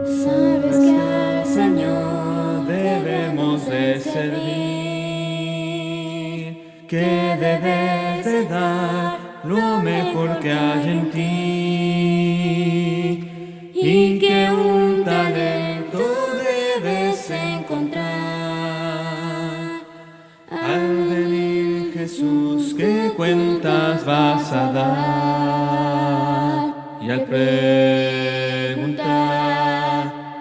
Sabes que al Señor debemos de servir, que debes de dar lo mejor que hay en ti y que un talento debes encontrar. Al venir Jesús, ¿qué cuentas vas a dar? Y al preguntar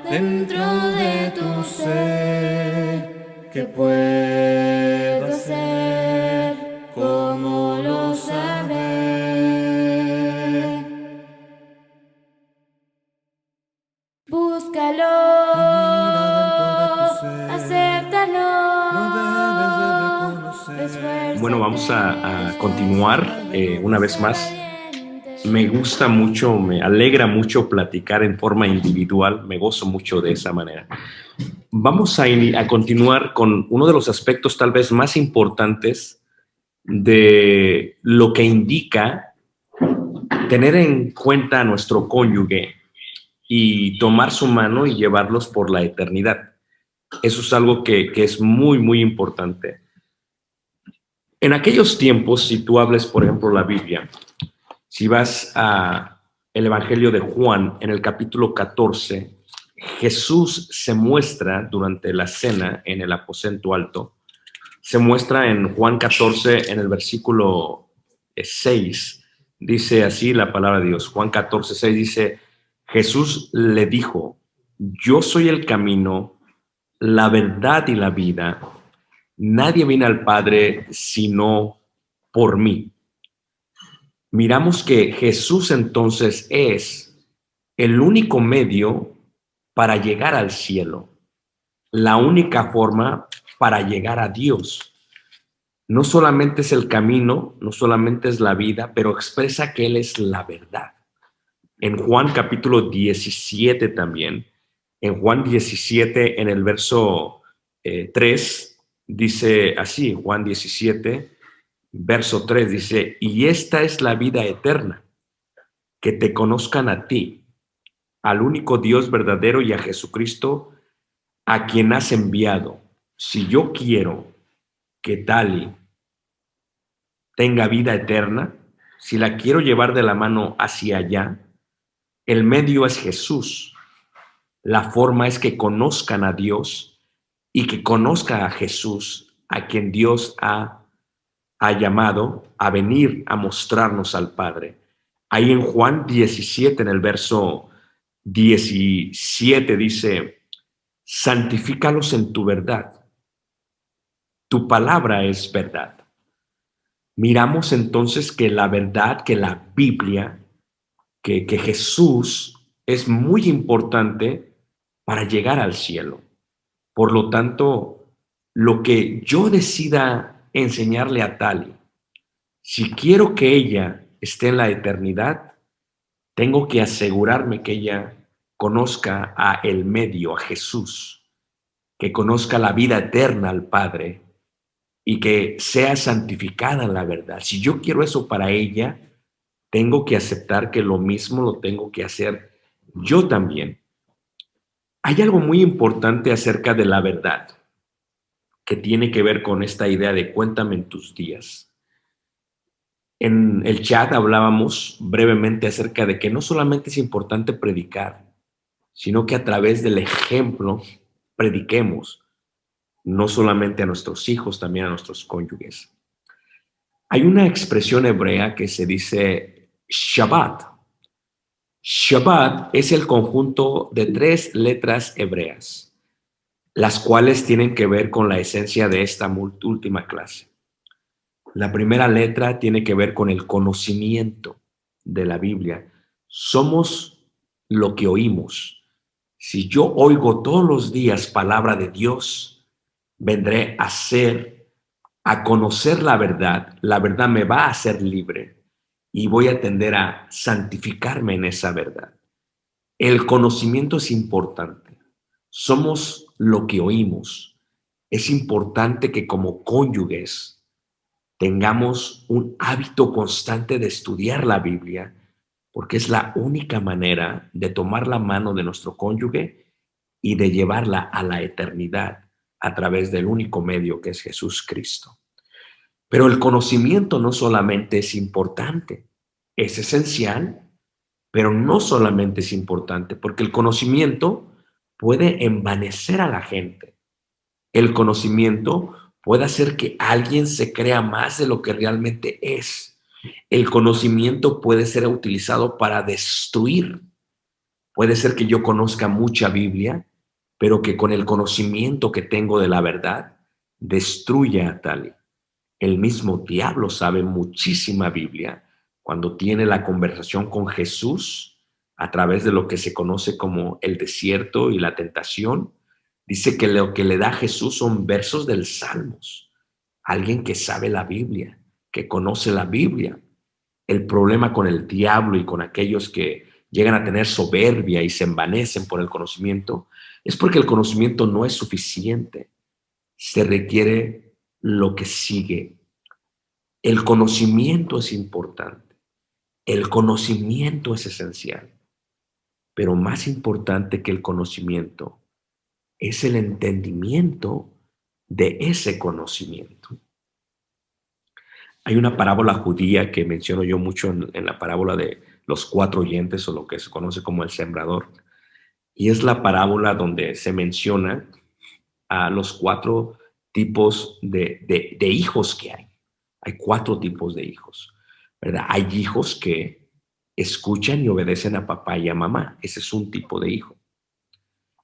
dentro de tu ser, ¿qué puedo hacer? ¿Cómo lo sabré? Búscalo, acéptalo, Bueno, vamos a continuar una vez más. Me gusta mucho, me alegra mucho platicar en forma individual, me gozo mucho de esa manera. Vamos a continuar con uno de los aspectos tal vez más importantes de lo que indica tener en cuenta a nuestro cónyuge y tomar su mano y llevarlos por la eternidad. Eso es algo que es muy, muy importante. En aquellos tiempos, si tú hables, por ejemplo, la Biblia, si vas a el Evangelio de Juan, en el capítulo 14, Jesús se muestra durante la cena en el aposento alto. Se muestra en Juan 14, en el versículo 6, dice así la palabra de Dios. Juan 14, 6 dice, Jesús le dijo, yo soy el camino, la verdad y la vida. Nadie viene al Padre sino por mí. Miramos que Jesús entonces es el único medio para llegar al cielo, la única forma para llegar a Dios. No solamente es el camino, no solamente es la vida, pero expresa que Él es la verdad. En Juan capítulo 17 también, en Juan 17, en el verso 3, dice así, Juan 17, verso 3 dice, y esta es la vida eterna, que te conozcan a ti, al único Dios verdadero y a Jesucristo, a quien has enviado. Si yo quiero que Tali tenga vida eterna, si la quiero llevar de la mano hacia allá, el medio es Jesús. La forma es que conozcan a Dios y que conozca a Jesús, a quien Dios ha llamado a venir a mostrarnos al Padre. Ahí en Juan 17, en el verso 17, dice, santifícalos en tu verdad. Tu palabra es verdad. Miramos entonces que la verdad, que la Biblia, que Jesús es muy importante para llegar al cielo. Por lo tanto, lo que yo decida enseñarle a Tali, si quiero que ella esté en la eternidad, tengo que asegurarme que ella conozca a el medio, a Jesús, que conozca la vida eterna al Padre y que sea santificada en la verdad. Si yo quiero eso para ella, tengo que aceptar que lo mismo lo tengo que hacer yo también. Hay algo muy importante acerca de la verdad que tiene que ver con esta idea de cuéntame en tus días. En el chat hablábamos brevemente acerca de que no solamente es importante predicar, sino que a través del ejemplo prediquemos, no solamente a nuestros hijos, también a nuestros cónyuges. Hay una expresión hebrea que se dice Shabbat. Shabbat es el conjunto de 3 letras hebreas, las cuales tienen que ver con la esencia de esta última clase. La primera letra tiene que ver con el conocimiento de la Biblia. Somos lo que oímos. Si yo oigo todos los días palabra de Dios, vendré a conocer la verdad me va a hacer libre y voy a tender a santificarme en esa verdad. El conocimiento es importante. Somos lo que oímos. Es importante que como cónyuges tengamos un hábito constante de estudiar la Biblia porque es la única manera de tomar la mano de nuestro cónyuge y de llevarla a la eternidad a través del único medio que es Jesús Cristo. Pero el conocimiento no solamente es importante, es esencial, pero no solamente es importante, porque el conocimiento puede envanecer a la gente. El conocimiento puede hacer que alguien se crea más de lo que realmente es. El conocimiento puede ser utilizado para destruir. Puede ser que yo conozca mucha Biblia, pero que con el conocimiento que tengo de la verdad, destruya a tal. El mismo diablo sabe muchísima Biblia cuando tiene la conversación con Jesús a través de lo que se conoce como el desierto y la tentación. Dice que lo que le da a Jesús son versos del Salmos. Alguien que sabe la Biblia, que conoce la Biblia. El problema con el diablo y con aquellos que llegan a tener soberbia y se envanecen por el conocimiento es porque el conocimiento no es suficiente. Se requiere lo que sigue. El conocimiento es importante, el conocimiento es esencial, pero más importante que el conocimiento es el entendimiento de ese conocimiento. Hay una parábola judía que menciono yo mucho en la parábola de los 4 oyentes o lo que se conoce como el sembrador, y es la parábola donde se menciona a los 4 tipos de hijos que hay. Hay 4 tipos de hijos, ¿verdad? Hay hijos que escuchan y obedecen a papá y a mamá. Ese es un tipo de hijo.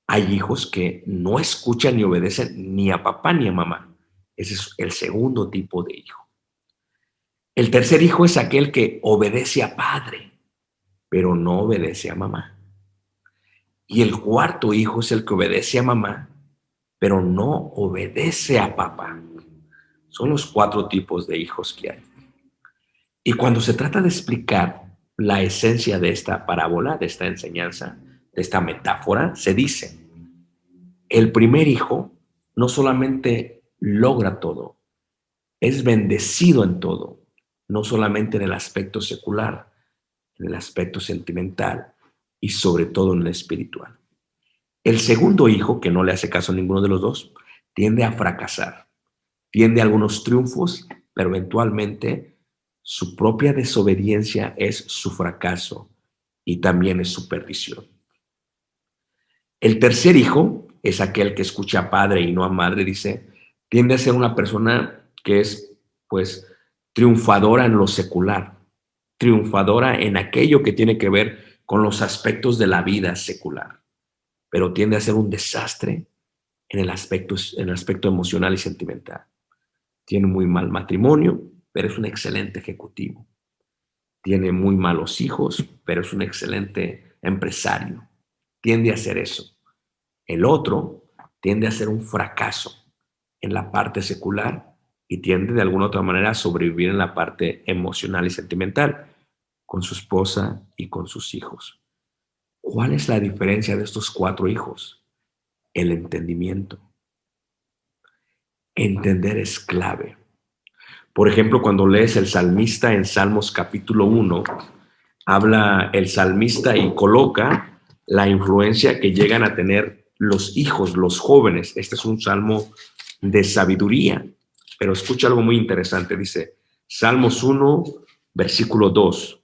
Hay hijos que no escuchan ni obedecen ni a papá ni a mamá. Ese es el segundo tipo de hijo. El tercer hijo es aquel que obedece a padre, pero no obedece a mamá. Y el cuarto hijo es el que obedece a mamá, pero no obedece a papá. Son los 4 tipos de hijos que hay. Y cuando se trata de explicar la esencia de esta parábola, de esta enseñanza, de esta metáfora, se dice, el primer hijo no solamente logra todo, es bendecido en todo, no solamente en el aspecto secular, en el aspecto sentimental y sobre todo en el espiritual. El segundo hijo, que no le hace caso a ninguno de los dos, tiende a fracasar, tiende a algunos triunfos, pero eventualmente su propia desobediencia es su fracaso y también es su perdición. El tercer hijo es aquel que escucha a padre y no a madre, dice, tiende a ser una persona que es, pues, triunfadora en lo secular, triunfadora en aquello que tiene que ver con los aspectos de la vida secular, pero tiende a ser un desastre en el aspecto emocional y sentimental. Tiene muy mal matrimonio, pero es un excelente ejecutivo. Tiene muy malos hijos, pero es un excelente empresario. Tiende a hacer eso. El otro tiende a ser un fracaso en la parte secular y tiende de alguna otra manera a sobrevivir en la parte emocional y sentimental con su esposa y con sus hijos. ¿Cuál es la diferencia de estos 4 hijos? El entendimiento. Entender es clave. Por ejemplo, cuando lees el salmista en Salmos capítulo 1, habla el salmista y coloca la influencia que llegan a tener los hijos, los jóvenes. Este es un salmo de sabiduría, pero escucha algo muy interesante. Dice, Salmos 1, versículo 2,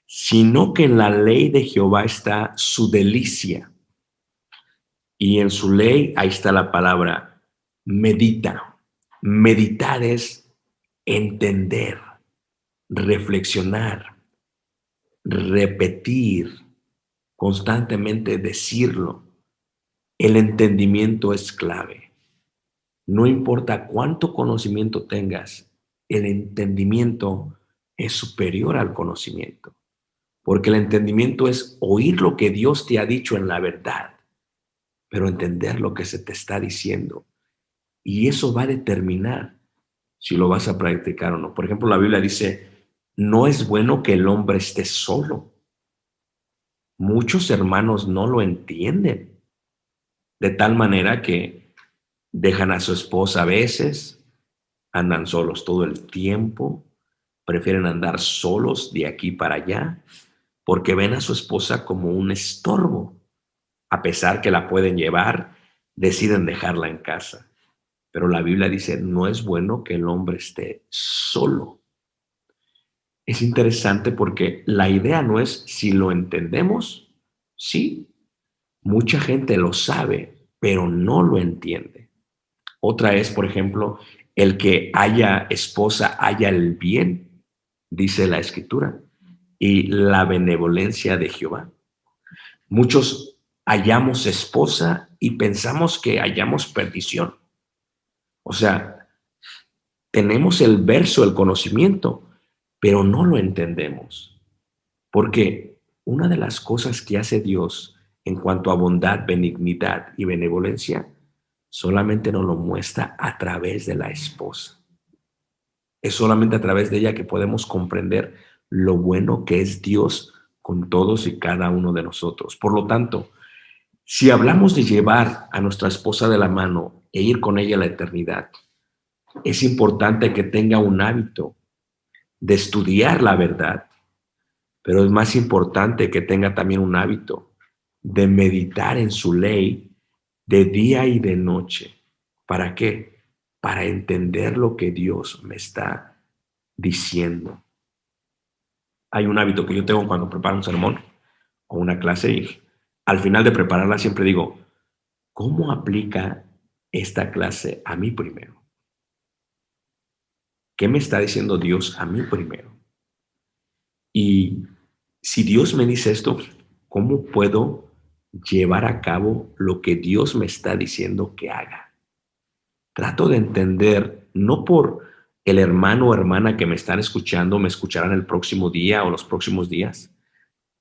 sino que en la ley de Jehová está su delicia, y en su ley, ahí está la palabra, medita. Meditar es entender, reflexionar, repetir, constantemente decirlo. El entendimiento es clave. No importa cuánto conocimiento tengas, el entendimiento es superior al conocimiento, porque el entendimiento es oír lo que Dios te ha dicho en la verdad, pero entender lo que se te está diciendo. Y eso va a determinar si lo vas a practicar o no. Por ejemplo, la Biblia dice, no es bueno que el hombre esté solo. Muchos hermanos no lo entienden, de tal manera que dejan a su esposa a veces, andan solos todo el tiempo, prefieren andar solos de aquí para allá porque ven a su esposa como un estorbo. A pesar que la pueden llevar, deciden dejarla en casa. Pero la Biblia dice, no es bueno que el hombre esté solo. Es interesante porque la idea no es si lo entendemos, sí, mucha gente lo sabe, pero no lo entiende. Otra es, por ejemplo, el que haya esposa, haya el bien, dice la Escritura, y la benevolencia de Jehová. Muchos hallamos esposa y pensamos que hallamos perdición. O sea, tenemos el verso, el conocimiento, pero no lo entendemos. Porque una de las cosas que hace Dios en cuanto a bondad, benignidad y benevolencia, solamente nos lo muestra a través de la esposa. Es solamente a través de ella que podemos comprender lo bueno que es Dios con todos y cada uno de nosotros. Por lo tanto, si hablamos de llevar a nuestra esposa de la mano e ir con ella a la eternidad, es importante que tenga un hábito de estudiar la verdad, pero es más importante que tenga también un hábito de meditar en su ley de día y de noche. ¿Para qué? Para entender lo que Dios me está diciendo. Hay un hábito que yo tengo cuando preparo un sermón o una clase y al final de prepararla siempre digo, ¿cómo aplica esta clase a mí primero? ¿Qué me está diciendo Dios a mí primero? Y si Dios me dice esto, ¿cómo puedo llevar a cabo lo que Dios me está diciendo que haga? Trato de entender, no por el hermano o hermana que me están escuchando, me escucharán el próximo día o los próximos días.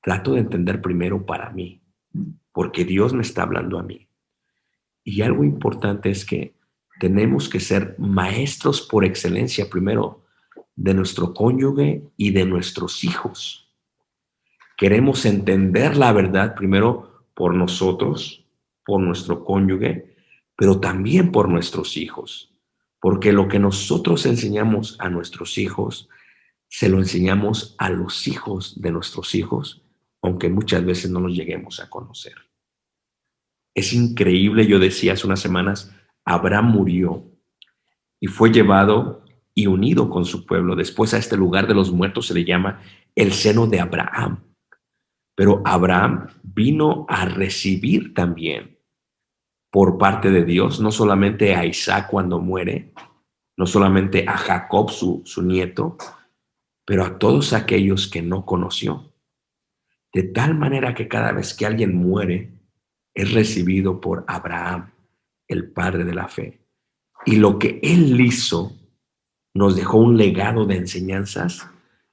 Trato de entender primero para mí, porque Dios me está hablando a mí. Y algo importante es que tenemos que ser maestros por excelencia primero de nuestro cónyuge y de nuestros hijos. Queremos entender la verdad primero por nosotros, por nuestro cónyuge, pero también por nuestros hijos. Porque lo que nosotros enseñamos a nuestros hijos, se lo enseñamos a los hijos de nuestros hijos, aunque muchas veces no los lleguemos a conocer. Es increíble, yo decía hace unas semanas, Abraham murió y fue llevado y unido con su pueblo. Después a este lugar de los muertos se le llama el seno de Abraham. Pero Abraham vino a recibir también por parte de Dios, no solamente a Isaac cuando muere, no solamente a Jacob, su nieto, pero a todos aquellos que no conoció. De tal manera que cada vez que alguien muere, es recibido por Abraham, el padre de la fe. Y lo que él hizo nos dejó un legado de enseñanzas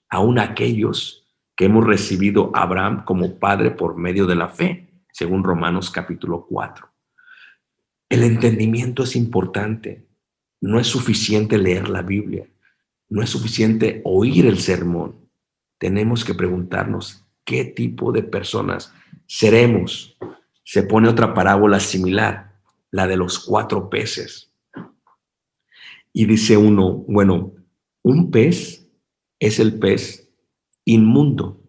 aún a aquellos que hemos recibido a Abraham como padre por medio de la fe, según Romanos capítulo 4. El entendimiento es importante. No es suficiente leer la Biblia. No es suficiente oír el sermón. Tenemos que preguntarnos qué tipo de personas seremos. Se pone otra parábola similar, la de los 4 peces. Y dice uno, bueno, un pez es el pez inmundo.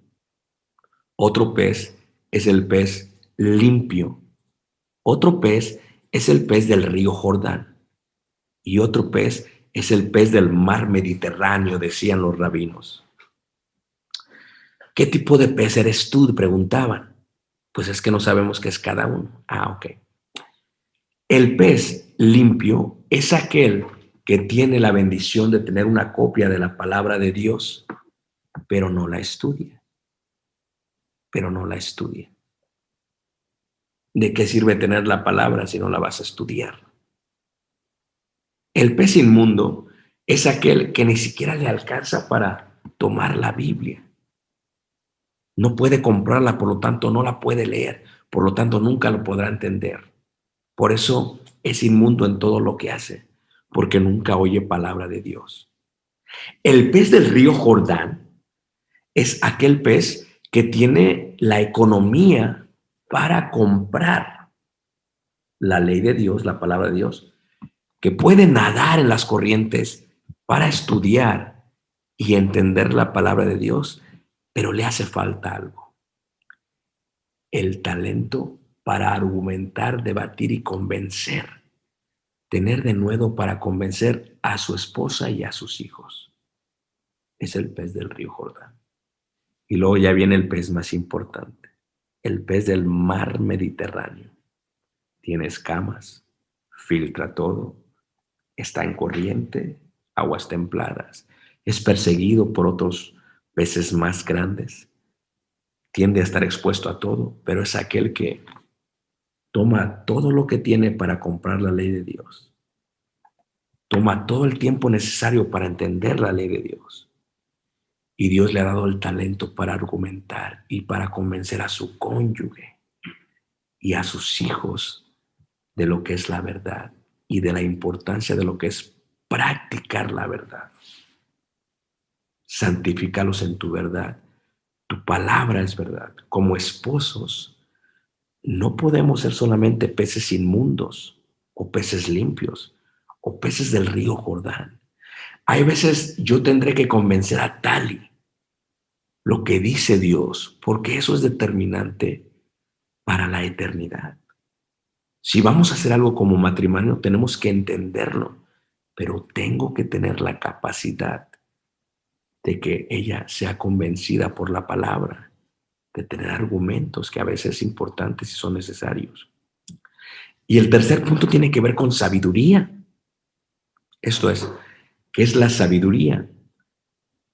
Otro pez es el pez limpio. Otro pez es el pez del río Jordán. Y otro pez es el pez del mar Mediterráneo, decían los rabinos. ¿Qué tipo de pez eres tú?, preguntaban. Pues es que no sabemos qué es cada uno. Ok. El pez limpio es aquel que tiene la bendición de tener una copia de la palabra de Dios, pero no la estudia. ¿De qué sirve tener la palabra si no la vas a estudiar? El pez inmundo es aquel que ni siquiera le alcanza para tomar la Biblia. No puede comprarla, por lo tanto no la puede leer, por lo tanto nunca lo podrá entender. Por eso es inmundo en todo lo que hace, porque nunca oye palabra de Dios. El pez del río Jordán es aquel pez que tiene la economía para comprar la ley de Dios, la palabra de Dios, que puede nadar en las corrientes para estudiar y entender la palabra de Dios, pero le hace falta algo: el talento para argumentar, debatir y convencer, tener de nuevo para convencer a su esposa y a sus hijos. Es el pez del río Jordán. Y luego ya viene el pez más importante, el pez del mar Mediterráneo. Tiene escamas, filtra todo, está en corriente, aguas templadas, es perseguido por otros peces más grandes, tiende a estar expuesto a todo, pero es aquel que toma todo lo que tiene para comprar la ley de Dios, toma todo el tiempo necesario para entender la ley de Dios, y Dios le ha dado el talento para argumentar y para convencer a su cónyuge y a sus hijos de lo que es la verdad y de la importancia de lo que es practicar la verdad. Santifícalos en tu verdad. Tu palabra es verdad. Como esposos, no podemos ser solamente peces inmundos o peces limpios o peces del río Jordán. Hay veces yo tendré que convencer a Tali lo que dice Dios, porque eso es determinante para la eternidad. Si vamos a hacer algo como matrimonio, tenemos que entenderlo, pero tengo que tener la capacidad de que ella sea convencida por la palabra, de tener argumentos que a veces son importantes y son necesarios. Y el tercer punto tiene que ver con sabiduría. Esto es, ¿qué es la sabiduría?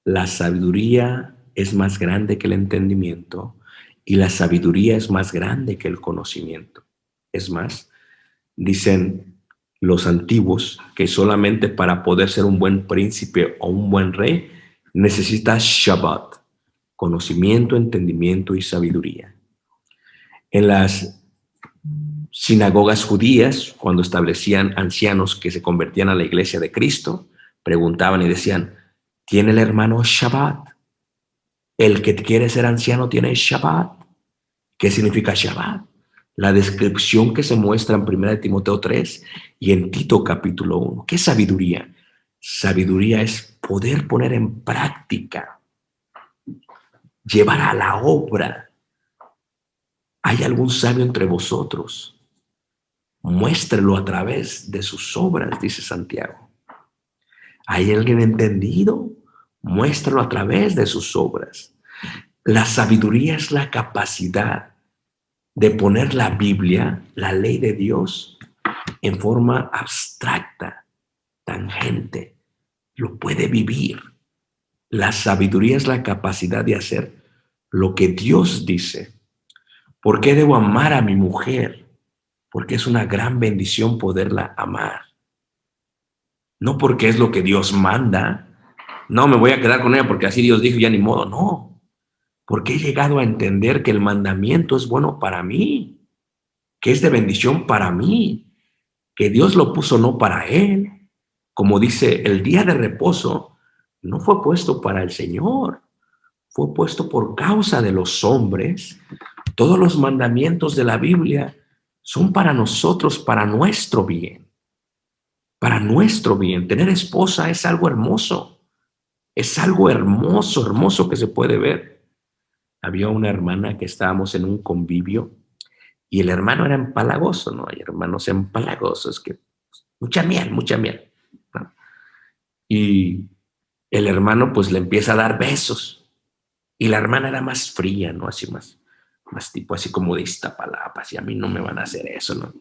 La sabiduría es más grande que el entendimiento y la sabiduría es más grande que el conocimiento. Es más, dicen los antiguos que solamente para poder ser un buen príncipe o un buen rey necesitas Shabbat, conocimiento, entendimiento y sabiduría. En las sinagogas judías, cuando establecían ancianos que se convertían a la iglesia de Cristo, preguntaban y decían: ¿tiene el hermano Shabbat? ¿El que quiere ser anciano tiene Shabbat? ¿Qué significa Shabbat? La descripción que se muestra en 1 Timoteo 3 y en Tito capítulo 1. ¿Qué es sabiduría? Sabiduría es poder poner en práctica, llevar a la obra. ¿Hay algún sabio entre vosotros? Muéstrelo a través de sus obras, dice Santiago. ¿Hay alguien entendido? Muéstralo a través de sus obras. La sabiduría es la capacidad de poner la Biblia, la ley de Dios, en forma abstracta, tangente. Lo puede vivir. La sabiduría es la capacidad de hacer lo que Dios dice. ¿Por qué debo amar a mi mujer? Porque es una gran bendición poderla amar. No porque es lo que Dios manda. No, me voy a quedar con ella porque así Dios dijo, ya ni modo. No, porque he llegado a entender que el mandamiento es bueno para mí, que es de bendición para mí, que Dios lo puso no para él. Como dice, el día de reposo no fue puesto para el Señor, fue puesto por causa de los hombres. Todos los mandamientos de la Biblia son para nosotros, para nuestro bien. Para nuestro bien. Tener esposa es algo hermoso. Es algo hermoso, hermoso que se puede ver. Había una hermana que estábamos en un convivio y el hermano era empalagoso, ¿no? Hay hermanos empalagosos que mucha miel, ¿no? Y el hermano pues le empieza a dar besos y la hermana era más fría, ¿no? Así más tipo así como de Iztapalapa, así a mí no me van a hacer eso, ¿no?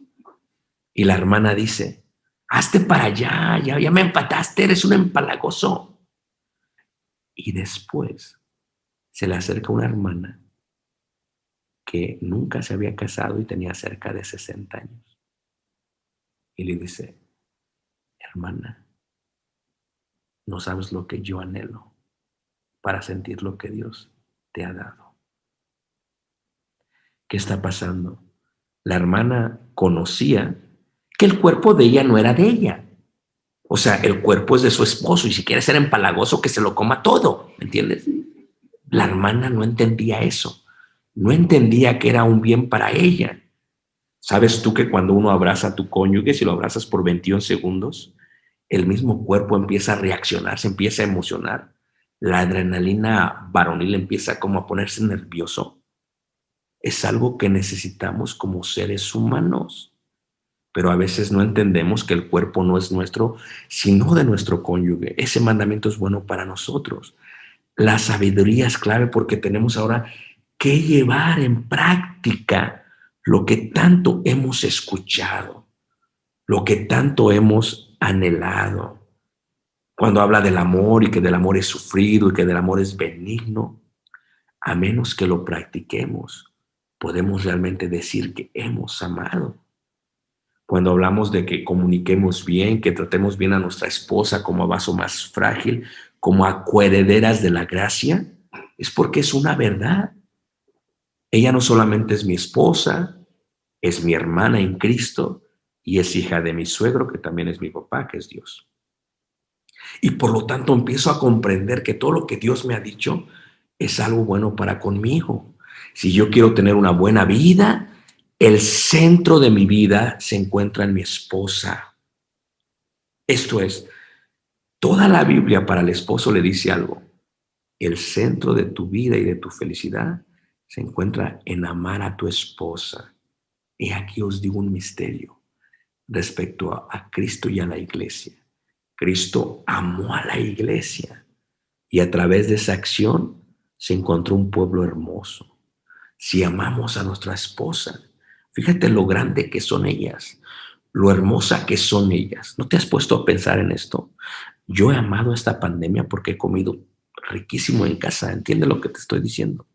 Y la hermana dice: hazte para allá, ya me empataste, eres un empalagoso. Y después se le acerca una hermana que nunca se había casado y tenía cerca de 60 años. Y le dice: hermana, no sabes lo que yo anhelo para sentir lo que Dios te ha dado. ¿Qué está pasando? La hermana conocía que el cuerpo de ella no era de ella. O sea, el cuerpo es de su esposo y si quiere ser empalagoso, que se lo coma todo, ¿me entiendes? La hermana no entendía eso. No entendía que era un bien para ella. ¿Sabes tú que cuando uno abraza a tu cónyuge, si lo abrazas por 21 segundos, el mismo cuerpo empieza a reaccionar, se empieza a emocionar? la adrenalina varonil empieza como a ponerse nervioso. Es algo que necesitamos como seres humanos, pero a veces no entendemos que el cuerpo no es nuestro, sino de nuestro cónyuge. Ese mandamiento es bueno para nosotros. La sabiduría es clave porque tenemos ahora que llevar en práctica lo que tanto hemos escuchado, lo que tanto hemos anhelado. Cuando habla del amor y que del amor es sufrido y que del amor es benigno, a menos que lo practiquemos, podemos realmente decir que hemos amado. Cuando hablamos de que comuniquemos bien, que tratemos bien a nuestra esposa como a vaso más frágil, como a coherederas de la gracia, es porque es una verdad. Ella no solamente es mi esposa, es mi hermana en Cristo y es hija de mi suegro, que también es mi papá, que es Dios. Y por lo tanto empiezo a comprender que todo lo que Dios me ha dicho es algo bueno para conmigo. Si yo quiero tener una buena vida, el centro de mi vida se encuentra en mi esposa. Esto es, toda la Biblia para el esposo le dice algo. El centro de tu vida y de tu felicidad se encuentra en amar a tu esposa. Y aquí os digo un misterio respecto a Cristo y a la iglesia. Cristo amó a la iglesia y a través de esa acción se encontró un pueblo hermoso. Si amamos a nuestra esposa, fíjate lo grande que son ellas, lo hermosa que son ellas. ¿No te has puesto a pensar en esto? Yo he amado esta pandemia porque he comido riquísimo en casa. ¿Entiendes lo que te estoy diciendo?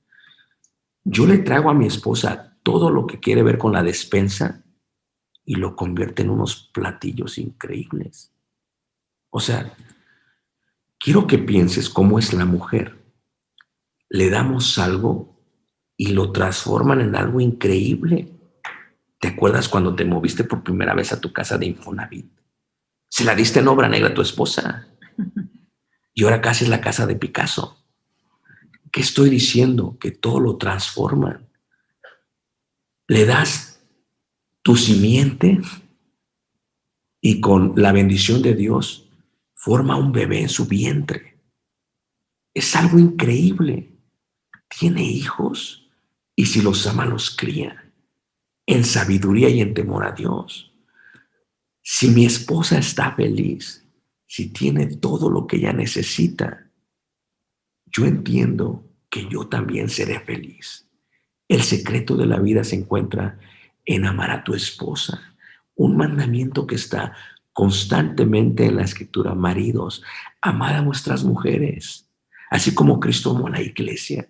Yo le traigo a mi esposa todo lo que quiere ver con la despensa y lo convierte en unos platillos increíbles. O sea, quiero que pienses cómo es la mujer. Le damos algo y lo transforman en algo increíble. ¿Te acuerdas cuando te moviste por primera vez a tu casa de Infonavit? Se la diste en obra negra a tu esposa y ahora casi es la casa de Picasso. ¿Qué estoy diciendo? Que todo lo transforman. Le das tu simiente y con la bendición de Dios forma un bebé en su vientre. Es algo increíble. Tiene hijos y si los ama los cría en sabiduría y en temor a Dios. Si mi esposa está feliz, si tiene todo lo que ella necesita, yo entiendo que yo también seré feliz. El secreto de la vida se encuentra en amar a tu esposa, un mandamiento que está constantemente en la escritura. Maridos, amad a vuestras mujeres, así como Cristo amó a la iglesia.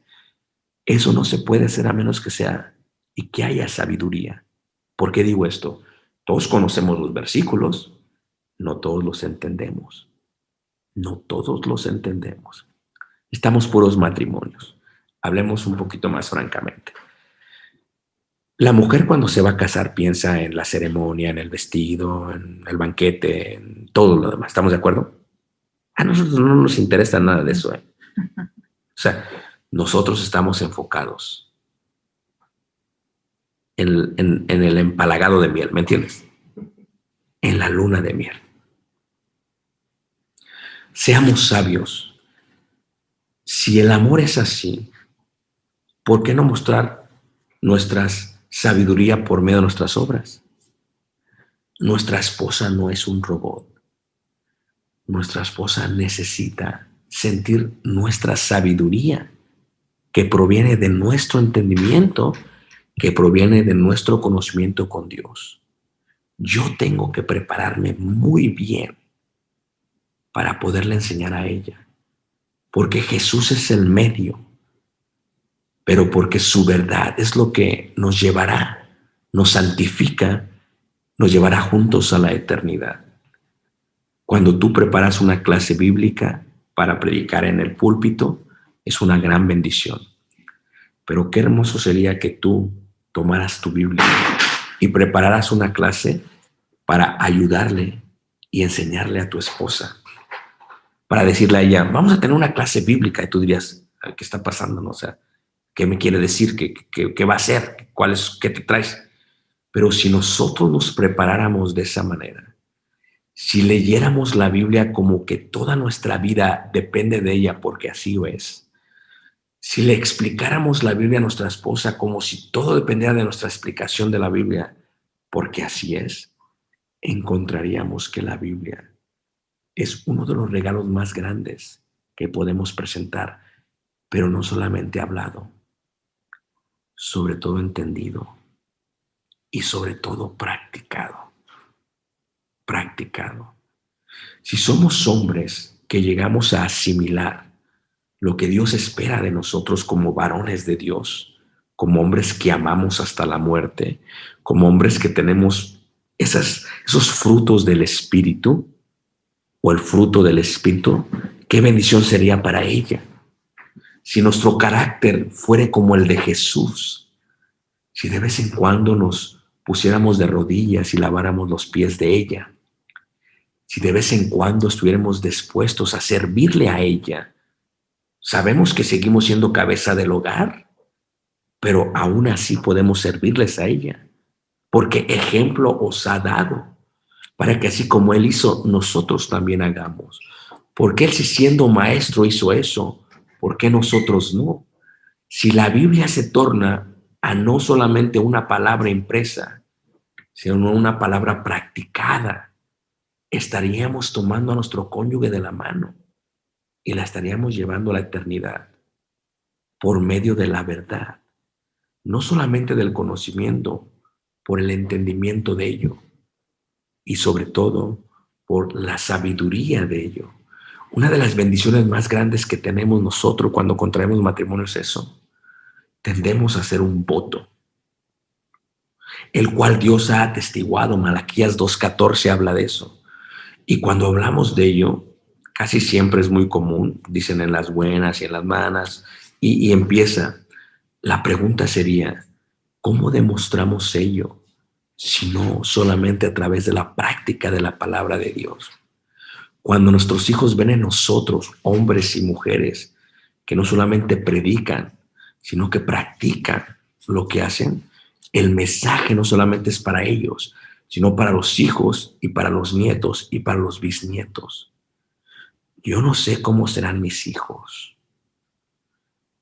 Eso no se puede hacer a menos que sea y que haya sabiduría. ¿Por qué digo esto? Todos conocemos los versículos, no todos los entendemos. No todos los entendemos. Estamos puros matrimonios. Hablemos un poquito más francamente. La mujer cuando se va a casar piensa en la ceremonia, en el vestido, en el banquete, en todo lo demás. ¿Estamos de acuerdo? A nosotros no nos interesa nada de eso. O sea, nosotros estamos enfocados en el empalagado de miel, ¿me entiendes? En la luna de miel. Seamos sabios. Si el amor es así, ¿por qué no mostrar nuestra sabiduría por medio de nuestras obras? Nuestra esposa no es un robot. Nuestra esposa necesita sentir nuestra sabiduría que proviene de nuestro entendimiento, que proviene de nuestro conocimiento con Dios. Yo tengo que prepararme muy bien para poderle enseñar a ella, porque Jesús es el medio, pero porque su verdad es lo que nos llevará, nos santifica, nos llevará juntos a la eternidad. Cuando tú preparas una clase bíblica para predicar en el púlpito, es una gran bendición. Pero qué hermoso sería que tú tomaras tu Biblia y prepararas una clase para ayudarle y enseñarle a tu esposa, para decirle a ella, vamos a tener una clase bíblica, y tú dirías, ¿qué está pasando? ¿No? O sea, ¿qué me quiere decir? ¿Qué va a hacer? ¿Qué te traes? Pero si nosotros nos preparáramos de esa manera, si leyéramos la Biblia como que toda nuestra vida depende de ella, porque así es, si le explicáramos la Biblia a nuestra esposa como si todo dependiera de nuestra explicación de la Biblia, porque así es, encontraríamos que la Biblia es uno de los regalos más grandes que podemos presentar, pero no solamente hablado, sobre todo entendido y sobre todo practicado. Practicado. Si somos hombres que llegamos a asimilar lo que Dios espera de nosotros como varones de Dios, como hombres que amamos hasta la muerte, como hombres que tenemos esos frutos del Espíritu o el fruto del Espíritu, qué bendición sería para ella. Si nuestro carácter fuera como el de Jesús, si de vez en cuando nos pusiéramos de rodillas y laváramos los pies de ella, si de vez en cuando estuviéramos dispuestos a servirle a ella, sabemos que seguimos siendo cabeza del hogar, pero aún así podemos servirles a ella, porque ejemplo os ha dado, para que así como Él hizo, nosotros también hagamos. Porque Él, si siendo maestro hizo eso, ¿por qué nosotros no? Si la Biblia se torna a no solamente una palabra impresa, sino una palabra practicada, estaríamos tomando a nuestro cónyuge de la mano y la estaríamos llevando a la eternidad por medio de la verdad, no solamente del conocimiento, por el entendimiento de ello y sobre todo por la sabiduría de ello. Una de las bendiciones más grandes que tenemos nosotros cuando contraemos matrimonio es eso. Tendemos a hacer un voto, el cual Dios ha atestiguado. Malaquías 2:14 habla de eso. Y cuando hablamos de ello, casi siempre es muy común, dicen en las buenas y en las malas, y empieza. La pregunta sería, ¿cómo demostramos ello? Si no solamente a través de la práctica de la palabra de Dios. Cuando nuestros hijos ven en nosotros, hombres y mujeres, que no solamente predican, sino que practican lo que hacen, el mensaje no solamente es para ellos, sino para los hijos y para los nietos y para los bisnietos. Yo no sé cómo serán mis hijos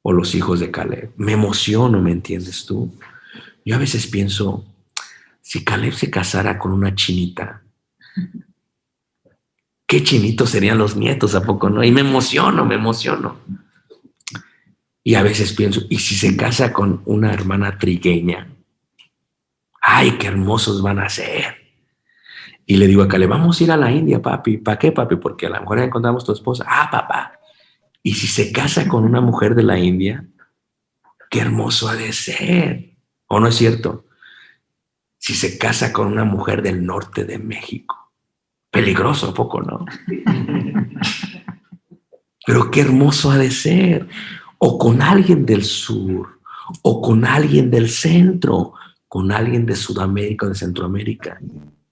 o los hijos de Caleb. Me emociono, ¿me entiendes tú? Yo a veces pienso, si Caleb se casara con una chinita, qué chinitos serían los nietos, ¿a poco no? Y me emociono, me emociono. Y a veces pienso, ¿y si se casa con una hermana trigueña? ¡Ay, qué hermosos van a ser! Y le digo a Caleb, vamos a ir a la India, papi. ¿Para qué, papi? Porque a lo mejor ya encontramos tu esposa. Ah, papá. Y si se casa con una mujer de la India, qué hermoso ha de ser. ¿O no es cierto? Si se casa con una mujer del norte de México, peligroso, ¿a poco no? Pero qué hermoso ha de ser. O con alguien del sur, o con alguien del centro, con alguien de Sudamérica o de Centroamérica.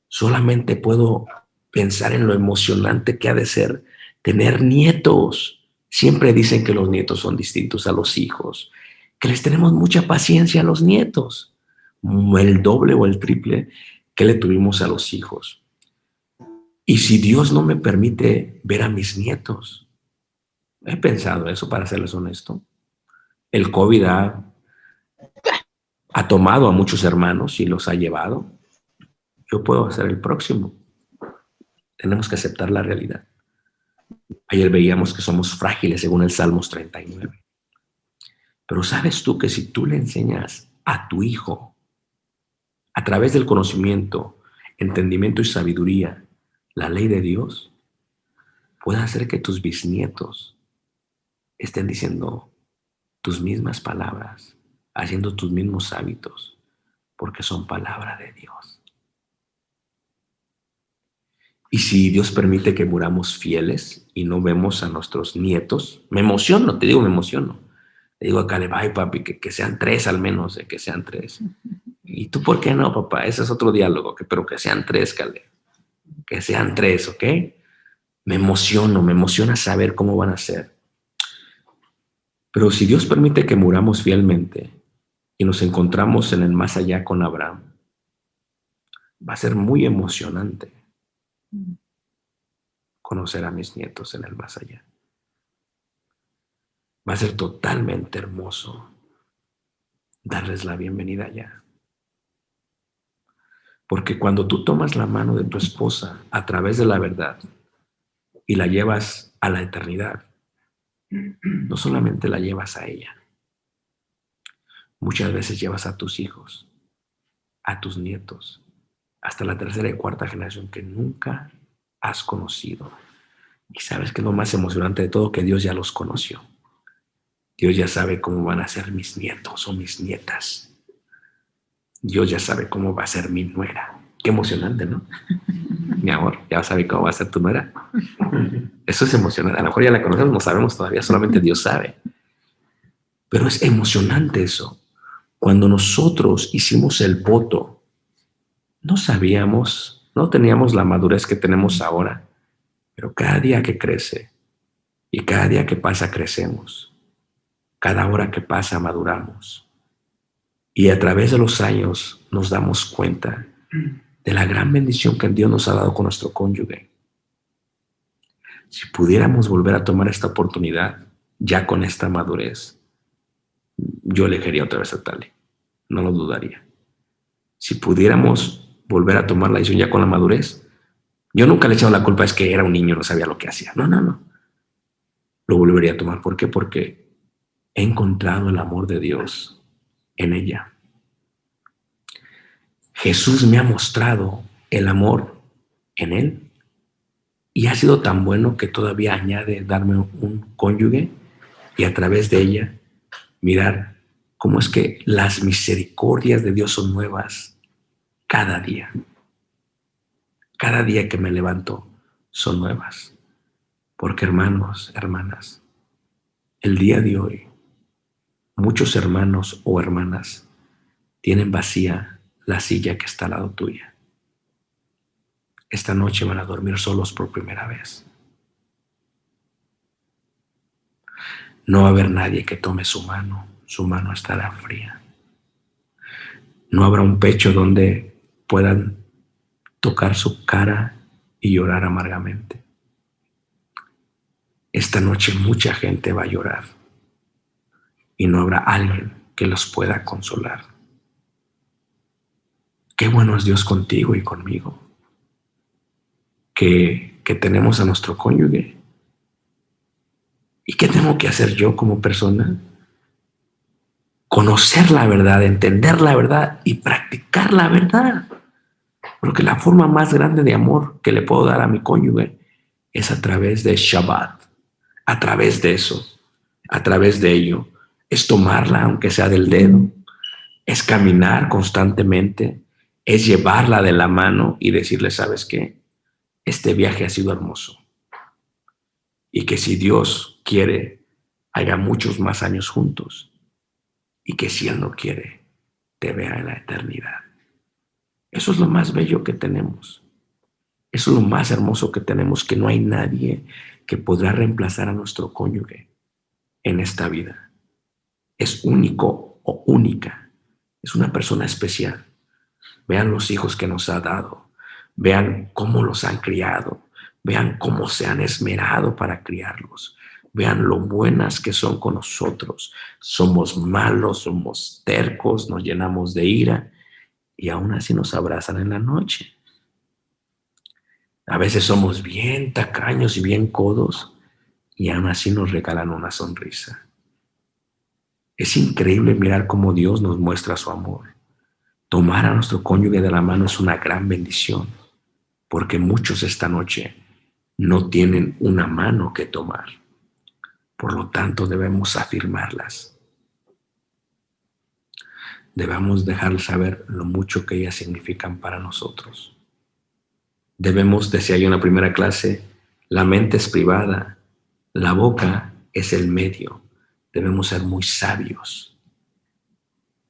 Solamente puedo pensar en lo emocionante que ha de ser tener nietos. Siempre dicen que los nietos son distintos a los hijos, que les tenemos mucha paciencia a los nietos, el doble o el triple que le tuvimos a los hijos. Y si Dios no me permite ver a mis nietos, he pensado eso, para serles honesto. El COVID ha tomado a muchos hermanos y los ha llevado. Yo puedo ser el próximo. Tenemos que aceptar la realidad. Ayer veíamos que somos frágiles según el Salmos 39. Pero sabes tú que si tú le enseñas a tu hijo, a través del conocimiento, entendimiento y sabiduría, la ley de Dios, puede hacer que tus bisnietos estén diciendo tus mismas palabras, haciendo tus mismos hábitos, porque son palabra de Dios. Y si Dios permite que muramos fieles y no vemos a nuestros nietos, me emociono, te digo, me emociono. Le digo a Caleb, ay papi, que sean 3 al menos, que sean 3. ¿Y tú por qué no, papá? Ese es otro diálogo, pero que sean 3, Caleb. Que sean 3, ¿ok? Me emociona saber cómo van a ser. Pero si Dios permite que muramos fielmente y nos encontramos en el más allá con Abraham, va a ser muy emocionante. conocer a mis nietos en el más allá. Va a ser totalmente hermoso darles la bienvenida allá. Porque cuando tú tomas la mano de tu esposa a través de la verdad y la llevas a la eternidad, no solamente la llevas a ella, muchas veces llevas a tus hijos, a tus nietos, hasta la tercera y cuarta generación que nunca has conocido. Y sabes que es lo más emocionante de todo, que Dios ya los conoció. Dios ya sabe cómo van a ser mis nietos o mis nietas. Dios ya sabe cómo va a ser mi nuera. Qué emocionante, ¿no? Mi amor, ya sabe cómo va a ser tu nuera. Eso es emocionante. A lo mejor ya la conocemos, no sabemos todavía, solamente Dios sabe. Pero es emocionante eso. Cuando nosotros hicimos el voto, no sabíamos, no teníamos la madurez que tenemos ahora, pero cada día que crece y cada día que pasa crecemos. Cada hora que pasa maduramos. Y a través de los años nos damos cuenta de la gran bendición que Dios nos ha dado con nuestro cónyuge. Si pudiéramos volver a tomar esta oportunidad, ya con esta madurez, yo elegiría otra vez a Tali. No lo dudaría. Si pudiéramos volver a tomar la decisión ya con la madurez, yo nunca le he echado la culpa, es que era un niño, no sabía lo que hacía. No. Lo volvería a tomar. ¿Por qué? Porque he encontrado el amor de Dios en ella. Jesús me ha mostrado el amor en él y ha sido tan bueno que todavía añade darme un cónyuge y a través de ella mirar cómo es que las misericordias de Dios son nuevas cada día. Cada día que me levanto son nuevas. Porque hermanos, hermanas, el día de hoy muchos hermanos o hermanas tienen vacía la silla que está al lado tuya. Esta noche van a dormir solos por primera vez. No va a haber nadie que tome su mano estará fría. No habrá un pecho donde puedan tocar su cara y llorar amargamente. Esta noche mucha gente va a llorar y no habrá alguien que los pueda consolar. Qué bueno es Dios contigo y conmigo, que tenemos a nuestro cónyuge. ¿Y qué tengo que hacer yo como persona? Conocer la verdad, entender la verdad y practicar la verdad. Porque la forma más grande de amor que le puedo dar a mi cónyuge es a través de Shabbat, a través de eso, a través de ello. Es tomarla aunque sea del dedo, es caminar constantemente, es llevarla de la mano y decirle, ¿sabes qué? Este viaje ha sido hermoso. Y que si Dios quiere, haya muchos más años juntos. Y que si Él no quiere, te vea en la eternidad. Eso es lo más bello que tenemos. Eso es lo más hermoso que tenemos, que no hay nadie que podrá reemplazar a nuestro cónyuge en esta vida. Es único o única. Es una persona especial. Vean los hijos que nos ha dado. Vean cómo los han criado. Vean cómo se han esmerado para criarlos. Vean lo buenas que son con nosotros. Somos malos, somos tercos, nos llenamos de ira y aún así nos abrazan en la noche. A veces somos bien tacaños y bien codos y aún así nos regalan una sonrisa. Es increíble mirar cómo Dios nos muestra su amor. Tomar a nuestro cónyuge de la mano es una gran bendición, porque muchos esta noche no tienen una mano que tomar. Por lo tanto, debemos afirmarlas. Debemos dejar saber lo mucho que ellas significan para nosotros. Debemos, decía yo en la primera clase, la mente es privada, la boca es el medio. Debemos ser muy sabios.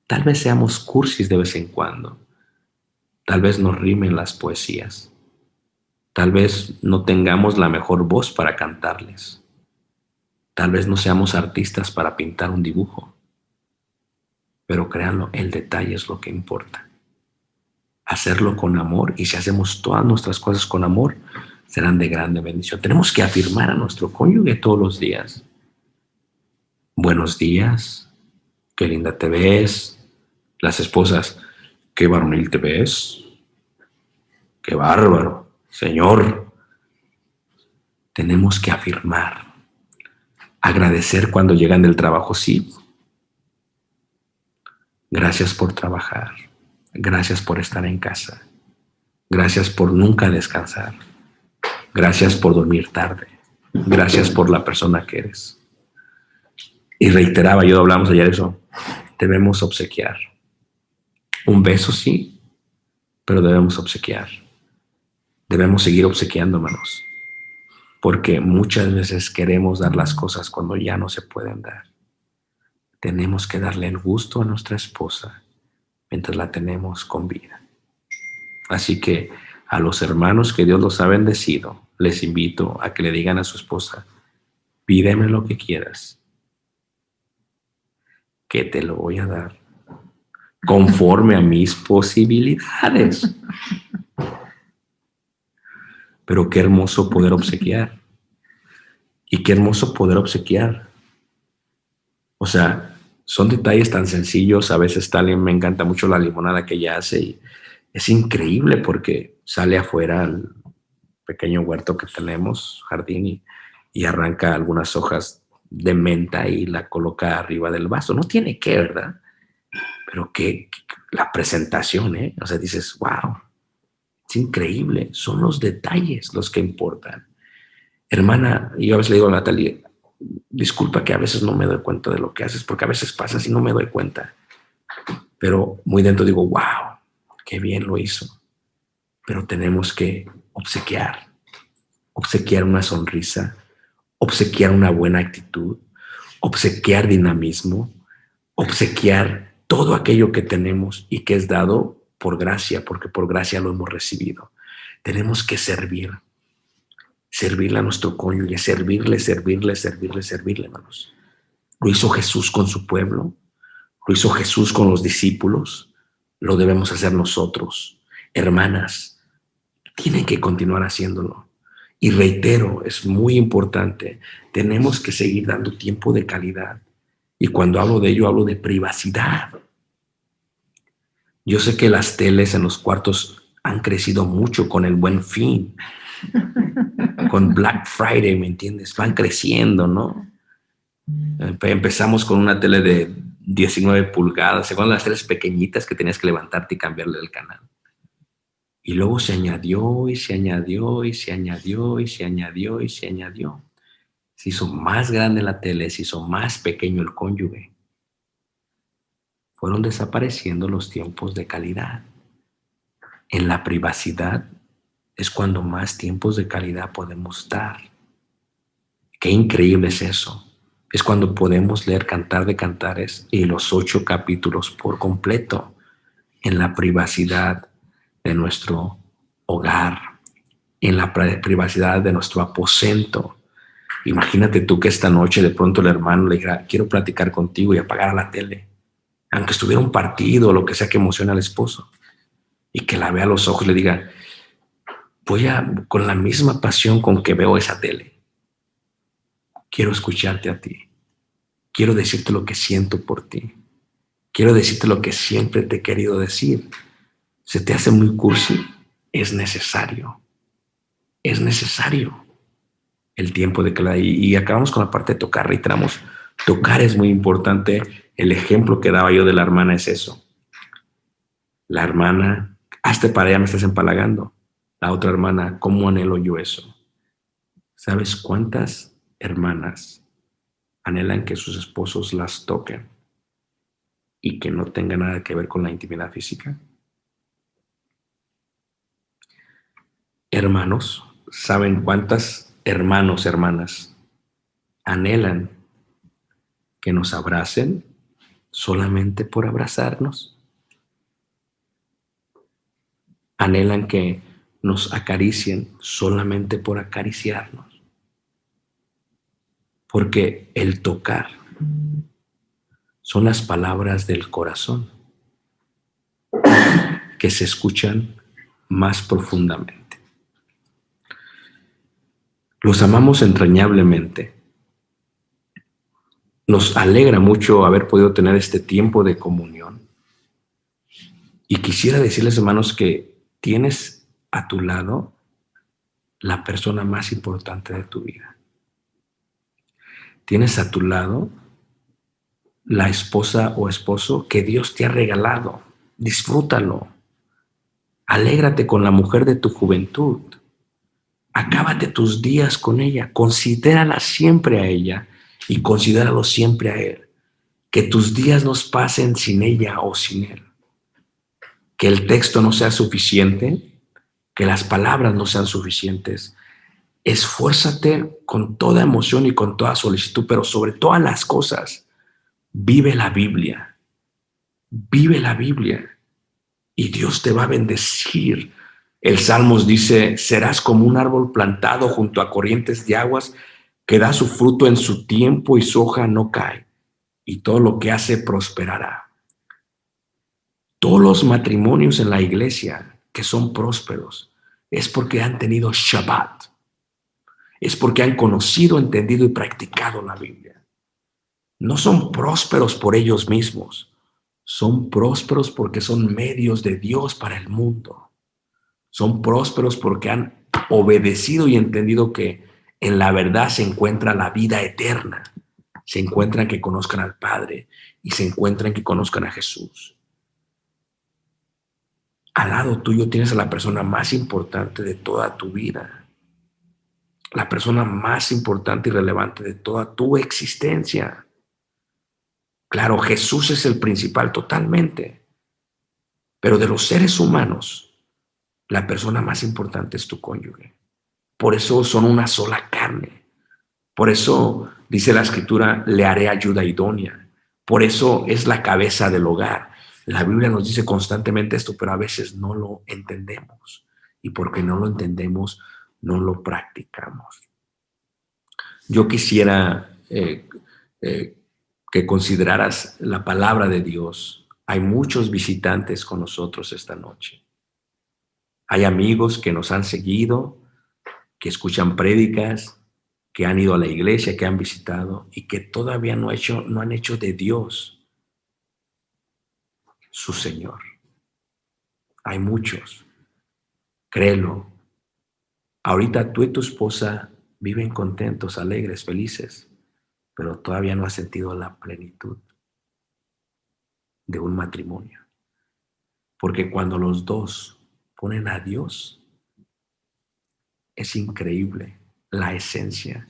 Tal vez seamos cursis de vez en cuando. Tal vez nos rimen las poesías. Tal vez no tengamos la mejor voz para cantarles. Tal vez no seamos artistas para pintar un dibujo. Pero créanlo, el detalle es lo que importa. Hacerlo con amor, y si hacemos todas nuestras cosas con amor, serán de grande bendición. Tenemos que afirmar a nuestro cónyuge todos los días. Buenos días, qué linda te ves. Las esposas, qué varonil te ves. Qué bárbaro, Señor. Tenemos que afirmar, agradecer cuando llegan del trabajo, sí. Gracias por trabajar, gracias por estar en casa, gracias por nunca descansar, gracias por dormir tarde, gracias por la persona que eres. Y reiteraba, yo hablamos ayer eso, debemos obsequiar. Un beso sí, pero debemos obsequiar. Debemos seguir obsequiando, hermanos, porque muchas veces queremos dar las cosas cuando ya no se pueden dar. Tenemos que darle el gusto a nuestra esposa mientras la tenemos con vida. Así que a los hermanos que Dios los ha bendecido, les invito a que le digan a su esposa, pídeme lo que quieras, que te lo voy a dar, conforme a mis posibilidades. Pero qué hermoso poder obsequiar. Y qué hermoso poder obsequiar. O sea, son detalles tan sencillos. A veces Talien me encanta mucho la limonada que ella hace y es increíble porque sale afuera al pequeño huerto que tenemos, jardín, y arranca algunas hojas de menta y la coloca arriba del vaso. No tiene que, ¿verdad? Pero que la presentación, ¿eh? O sea, dices, wow, es increíble. Son los detalles los que importan. Hermana, yo a veces le digo a Natalia, disculpa que a veces no me doy cuenta de lo que haces, porque a veces pasa y no me doy cuenta. Pero muy dentro digo, wow, qué bien lo hizo. Pero tenemos que obsequiar una sonrisa, obsequiar una buena actitud, obsequiar dinamismo, obsequiar todo aquello que tenemos y que es dado por gracia, porque por gracia lo hemos recibido. Tenemos que servirle a nuestro cónyuge, servirle, hermanos. Lo hizo Jesús con su pueblo, lo hizo Jesús con los discípulos, lo debemos hacer nosotros. Hermanas, tienen que continuar haciéndolo. Y reitero, es muy importante, tenemos que seguir dando tiempo de calidad. Y cuando hablo de ello, hablo de privacidad. Yo sé que las teles en los cuartos han crecido mucho con el Buen Fin, con Black Friday, ¿me entiendes? Van creciendo, ¿no? Empezamos con una tele de 19 pulgadas, según las teles pequeñitas que tenías que levantarte y cambiarle el canal. Y luego se añadió y se añadió y se añadió y se añadió y se añadió. Se hizo más grande la tele, se hizo más pequeño el cónyuge. Fueron desapareciendo los tiempos de calidad. En la privacidad es cuando más tiempos de calidad podemos dar. Qué increíble es eso. Es cuando podemos leer Cantar de Cantares y los 8 capítulos por completo en la privacidad de nuestro hogar, en la privacidad de nuestro aposento. Imagínate tú que esta noche de pronto el hermano le dijera, quiero platicar contigo y apagara la tele, aunque estuviera un partido o lo que sea que emocione al esposo, y que la vea a los ojos y le diga, con la misma pasión con que veo esa tele, quiero escucharte a ti, quiero decirte lo que siento por ti, quiero decirte lo que siempre te he querido decir. ¿Se te hace muy cursi? Es necesario el tiempo de calidad. Y acabamos con la parte de tocar, reiteramos, tocar es muy importante. El ejemplo que daba yo de la hermana es eso. La hermana, hazte para allá, me estás empalagando. La otra hermana, ¿cómo anhelo yo eso? ¿Sabes cuántas hermanas anhelan que sus esposos las toquen y que no tenga nada que ver con la intimidad física? Hermanos, ¿saben cuántas hermanas anhelan que nos abracen solamente por abrazarnos? Anhelan que nos acaricien solamente por acariciarnos. Porque el tocar son las palabras del corazón que se escuchan más profundamente. Los amamos entrañablemente. Nos alegra mucho haber podido tener este tiempo de comunión. Y quisiera decirles, hermanos, que tienes a tu lado la persona más importante de tu vida. Tienes a tu lado la esposa o esposo que Dios te ha regalado. Disfrútalo. Alégrate con la mujer de tu juventud. Acábate tus días con ella. Considérala siempre a ella y considéralo siempre a él. Que tus días no pasen sin ella o sin él. Que el texto no sea suficiente, que las palabras no sean suficientes. Esfuérzate con toda emoción y con toda solicitud, pero sobre todas las cosas, vive la Biblia. Vive la Biblia y Dios te va a bendecir. El Salmos dice, serás como un árbol plantado junto a corrientes de aguas que da su fruto en su tiempo y su hoja no cae, y todo lo que hace prosperará. Todos los matrimonios en la iglesia que son prósperos es porque han tenido Shabbat, es porque han conocido, entendido y practicado la Biblia. No son prósperos por ellos mismos, son prósperos porque son medios de Dios para el mundo. Son prósperos porque han obedecido y entendido que en la verdad se encuentra la vida eterna. Se encuentran que conozcan al Padre y se encuentran que conozcan a Jesús. Al lado tuyo tienes a la persona más importante de toda tu vida. La persona más importante y relevante de toda tu existencia. Claro, Jesús es el principal totalmente. Pero de los seres humanos, la persona más importante es tu cónyuge. Por eso son una sola carne. Por eso dice la Escritura, le haré ayuda idónea. Por eso es la cabeza del hogar. La Biblia nos dice constantemente esto, pero a veces no lo entendemos. Y porque no lo entendemos, no lo practicamos. Yo quisiera que consideraras la palabra de Dios. Hay muchos visitantes con nosotros esta noche. Hay amigos que nos han seguido, que escuchan prédicas, que han ido a la iglesia, que han visitado y que todavía no han hecho de Dios su Señor. Hay muchos. Créelo. Ahorita tú y tu esposa viven contentos, alegres, felices, pero todavía no has sentido la plenitud de un matrimonio. Porque cuando los dos ponen a Dios, es increíble la esencia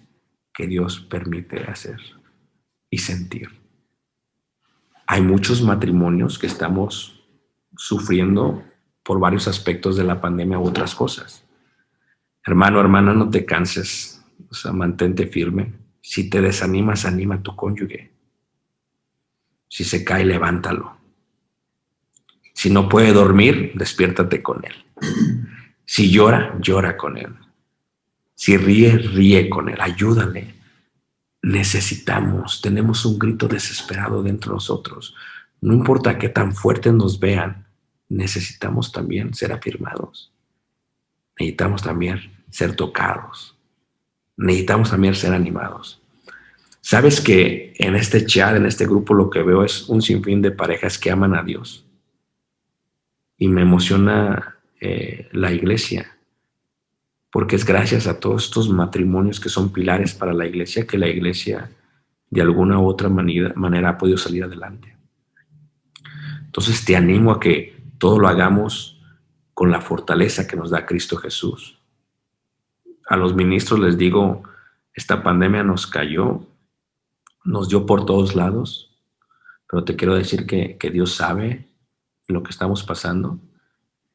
que Dios permite hacer y sentir. Hay muchos matrimonios que estamos sufriendo por varios aspectos de la pandemia u otras cosas. Hermano, hermana, no te canses, o sea, mantente firme. Si te desanimas, anima a tu cónyuge. Si se cae, levántalo. Si no puede dormir, despiértate con él. Si llora, llora con él. Si ríe, ríe con él. Ayúdale. Tenemos un grito desesperado dentro de nosotros. No importa qué tan fuertes nos vean, necesitamos también ser afirmados. Necesitamos también ser tocados. Necesitamos también ser animados. ¿Sabes que en este chat, en este grupo, lo que veo es un sinfín de parejas que aman a Dios? Y me emociona la iglesia, porque es gracias a todos estos matrimonios que son pilares para la iglesia que la iglesia de alguna u otra manera ha podido salir adelante. Entonces te animo a que todo lo hagamos con la fortaleza que nos da Cristo Jesús. A los ministros les digo, esta pandemia nos cayó, nos dio por todos lados, pero te quiero decir que Dios sabe lo que estamos pasando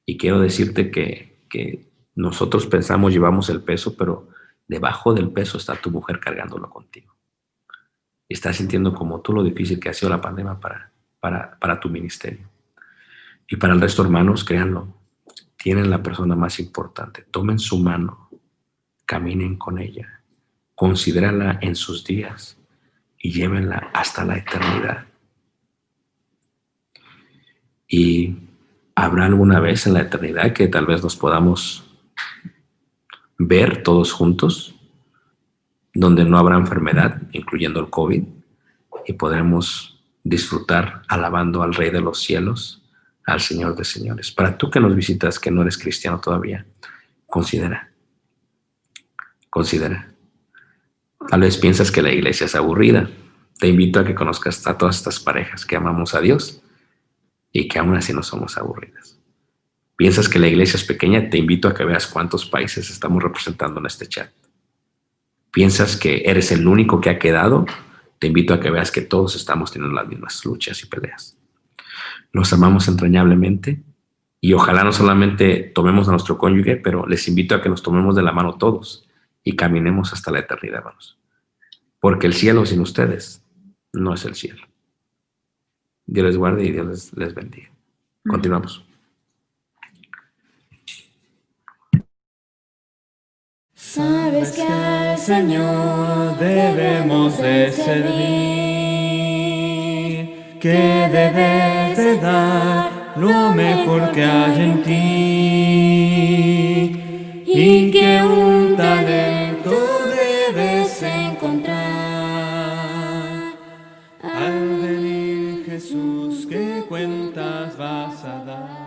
y quiero decirte que nosotros pensamos, llevamos el peso, pero debajo del peso está tu mujer cargándolo contigo. Y estás sintiendo como tú lo difícil que ha sido la pandemia para tu ministerio. Y para el resto, hermanos, créanlo, tienen la persona más importante. Tomen su mano, caminen con ella, considérenla en sus días y llévenla hasta la eternidad. Y habrá alguna vez en la eternidad que tal vez nos podamos ver todos juntos. donde no habrá enfermedad, incluyendo el COVID, y podremos disfrutar alabando al Rey de los cielos, al Señor de señores. Para tú que nos visitas, que no eres cristiano todavía, considera. Tal vez piensas que la iglesia es aburrida. Te invito a que conozcas a todas estas parejas que amamos a Dios y que aún así no somos aburridas. Piensas que la iglesia es pequeña, te invito a que veas cuántos países estamos representando en este chat. Piensas que eres el único que ha quedado, te invito a que veas que todos estamos teniendo las mismas luchas y peleas. Los amamos entrañablemente y ojalá no solamente tomemos a nuestro cónyuge, pero les invito a que nos tomemos de la mano todos y caminemos hasta la eternidad, hermanos. Porque el cielo sin ustedes no es el cielo. Dios les guarde y Dios les bendiga. Continuamos. Sabes que al Señor debemos de servir, que debes de dar lo mejor que hay en ti, y que un talento debes encontrar. Al venir Jesús, ¿qué cuentas vas a dar?